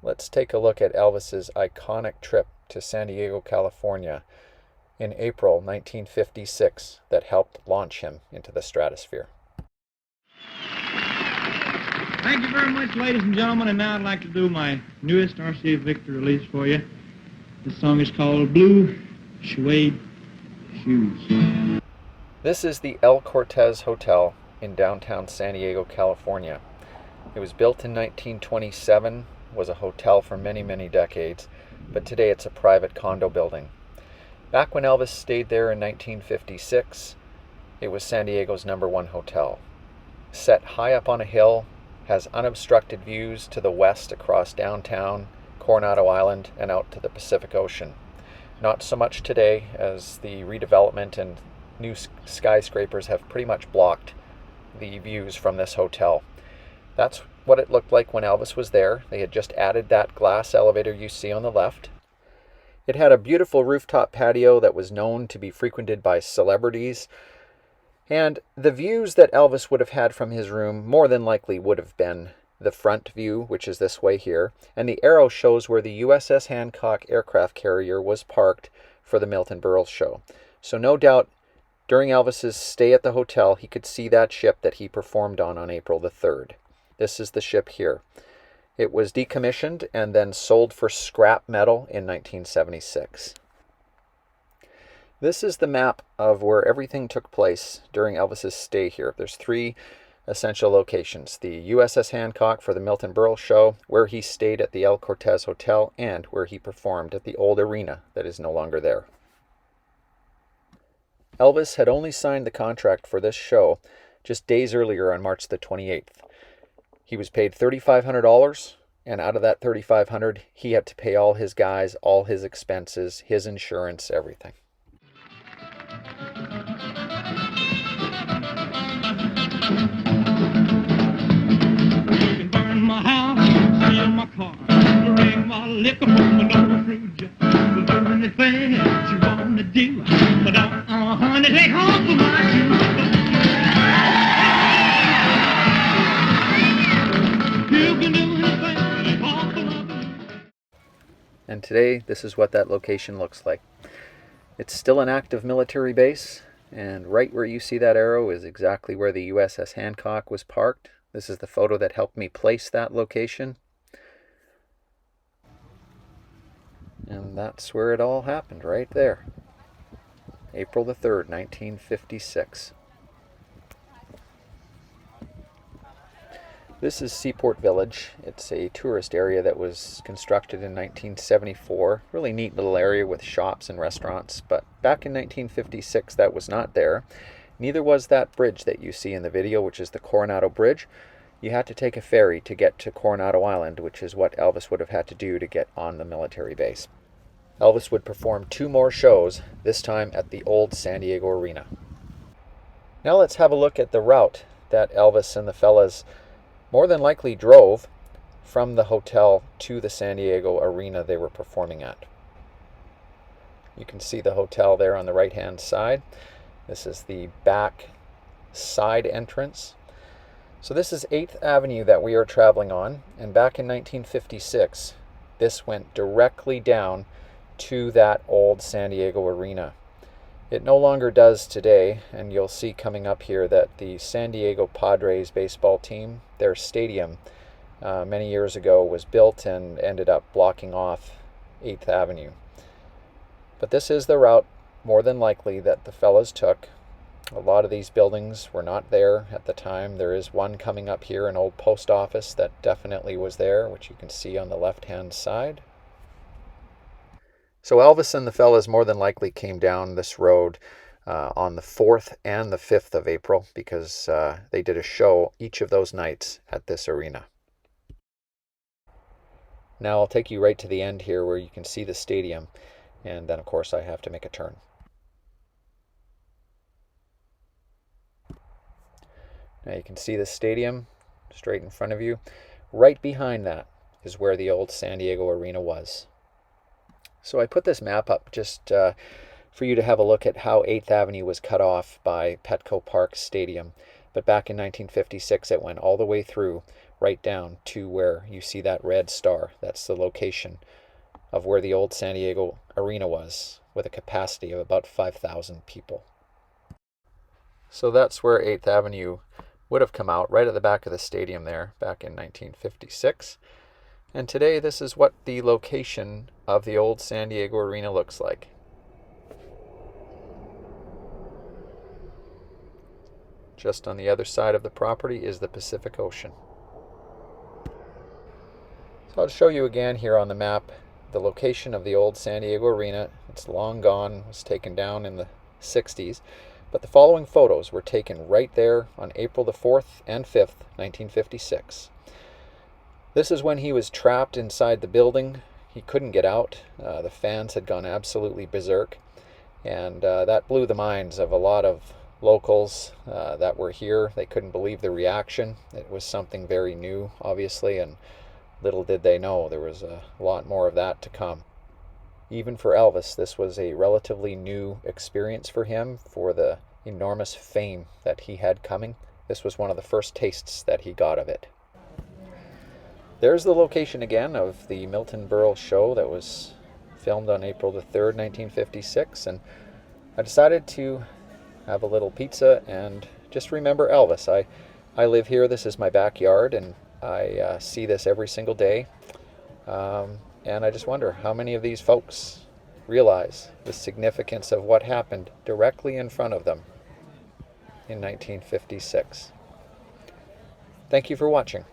let's take a look at Elvis's iconic trip to San Diego, California in April 1956 that helped launch him into the stratosphere. Thank you very much, ladies and gentlemen, and now I'd like to do my newest RCA Victor release for you. This song is called Blue Suede Shoes. This is the El Cortez Hotel in downtown San Diego, California. It was built in 1927, was a hotel for many, many decades, but today it's a private condo building. Back when Elvis stayed there in 1956, it was San Diego's #1 hotel. Set high up on a hill, has unobstructed views to the west across downtown, Coronado Island, and out to the Pacific Ocean. Not so much today, as the redevelopment and new skyscrapers have pretty much blocked the views from this hotel. That's what it looked like when Elvis was there. They had just added that glass elevator you see on the left. It had a beautiful rooftop patio that was known to be frequented by celebrities. And the views that Elvis would have had from his room more than likely would have been the front view, which is this way here. And the arrow shows where the USS Hancock aircraft carrier was parked for the Milton Berle Show. So no doubt during Elvis's stay at the hotel, he could see that ship that he performed on April the 3rd. This is the ship here. It was decommissioned and then sold for scrap metal in 1976. This is the map of where everything took place during Elvis's stay here. There's 3 essential locations: the USS Hancock for the Milton Berle Show, where he stayed at the El Cortez Hotel, and where he performed at the old arena that is no longer there. Elvis had only signed the contract for this show just days earlier on March the 28th. He was paid $3,500, and out of that $3,500, he had to pay all his guys, all his expenses, his insurance, everything. You can burn my house, steal my car, bring my liquor from an old fruit jar. We'll do anything that you want to do, but honey, take hold of my shoes. You can do anything, take hold of my shoes. And today, this is what that location looks like. It's still an active military base, and right where you see that arrow is exactly where the USS Hancock was parked. This is the photo that helped me place that location. And that's where it all happened, right there. April the 3rd, 1956. This is Seaport Village. It's a tourist area that was constructed in 1974. Really neat little area with shops and restaurants. But back in 1956, that was not there. Neither was that bridge that you see in the video, which is the Coronado Bridge. You had to take a ferry to get to Coronado Island, which is what Elvis would have had to do to get on the military base. Elvis would perform 2 more shows, this time at the old San Diego Arena. Now let's have a look at the route that Elvis and the fellas more than likely drove from the hotel to the San Diego Arena they were performing at. You can see the hotel there on the right-hand side. This is the back side entrance. So this is 8th Avenue that we are traveling on, and back in 1956, this went directly down to that old San Diego Arena. It no longer does today, and you'll see coming up here that the San Diego Padres baseball team, their stadium, many years ago was built and ended up blocking off 8th Avenue. But this is the route, more than likely, that the fellas took. A lot of these buildings were not there at the time. There is one coming up here, an old post office that definitely was there, which you can see on the left-hand side. So Elvis and the fellas more than likely came down this road on the 4th and the 5th of April because they did a show each of those nights at this arena. Now I'll take you right to the end here where you can see the stadium, and then of course I have to make a turn. Now you can see the stadium straight in front of you. Right behind that is where the old San Diego Arena was. So I put this map up just for you to have a look at how 8th Avenue was cut off by Petco Park Stadium. But back in 1956, it went all the way through right down to where you see that red star. That's the location of where the old San Diego Arena was, with a capacity of about 5,000 people. So that's where 8th Avenue would have come out, right at the back of the stadium there, back in 1956. And today this is what the location of the old San Diego Arena looks like. Just on the other side of the property is the Pacific Ocean. So I'll show you again here on the map the location of the old San Diego Arena. It's long gone, it was taken down in the 60s. But the following photos were taken right there on April the 4th and 5th, 1956. This is when he was trapped inside the building. He couldn't get out. The fans had gone absolutely berserk. And that blew the minds of a lot of locals that were here. They couldn't believe the reaction. It was something very new, obviously, and little did they know there was a lot more of that to come. Even for Elvis, this was a relatively new experience for him, for the enormous fame that he had coming. This was one of the first tastes that he got of it. There's the location again of the Milton Berle Show that was filmed on April the 3rd, 1956, and I decided to have a little pizza and just remember Elvis. I live here, this is my backyard, and I see this every single day. And I just wonder how many of these folks realize the significance of what happened directly in front of them in 1956. Thank you for watching.